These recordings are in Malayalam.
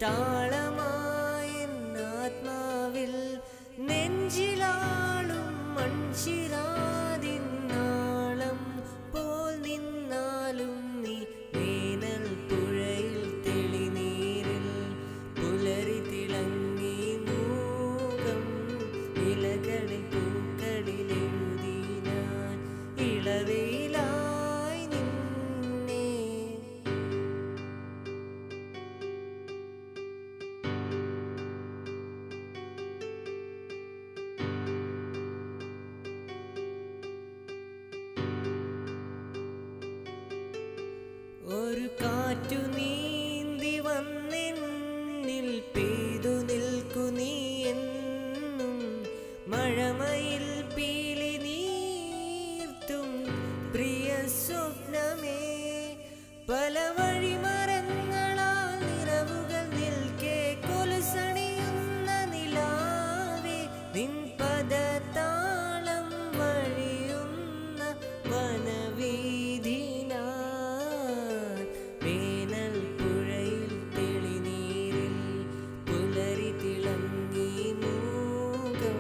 താളമായെന്നാത്മാവിൽ നെഞ്ചിലാളും മൺചിരാതിന്നാളം പോൽ നിന്നാലും നീ വേനൽ പുഴയിൽ തെളിനീരിൽ പുലരി തിളങ്ങി മൂകം ഇലകളിൽ പൂക്കളിൽ എഴുതി ഞാൻ ഇളവയിലായി നിന്നെ. ഒരു കാറ്റു നീന്തി വന്നെന്നിൽ പെയ്തു നിൽക്കു നീ എന്നും മഴമയിൽ പീലി നീർത്തും പ്രിയ സ്വപ്നമേ. പല വഴിമരങ്ങളാൽ നിറവുകൾ നിൽക്കെ കൊലുസണിയുന്ന നിലാവേ നിൻ പദതാളം വഴിയുന്ന വനവീഥി വേനൽ പുഴയിൽ തെളിനീരിൽ പുലരി തിളങ്ങി മൂകം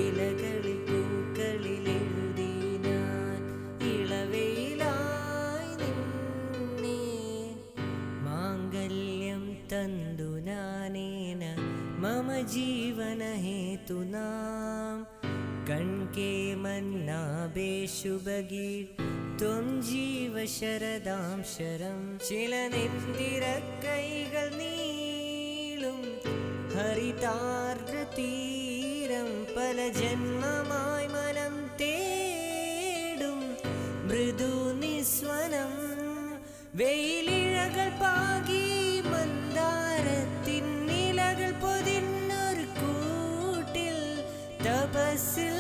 ഇലകളിൽ പൂക്കളിൽ എഴുതി ഞാൻ ഇളവയിലായി നിന്നെ. മാംഗല്യം തന്തു നാനേന മമ ജീവന ഹേതുനാം കൺകേ മന്നാഭേ ശുഭഗീർ ത്വം ജീവ ശരദാം ശരം. ചില നെന്തിരക്കൈകൾ നീളും ഹരിതാർദ്ര തീരം പല ജന്മമായി മനം തേടും മൃദു നിസ്വനം. വെയിലിഴകൾ പാകി മന്ദാരത്തിൻ നിലകൾ പൊതിന്നൊരു കൂട്ടിൽ തപസ്സിൽ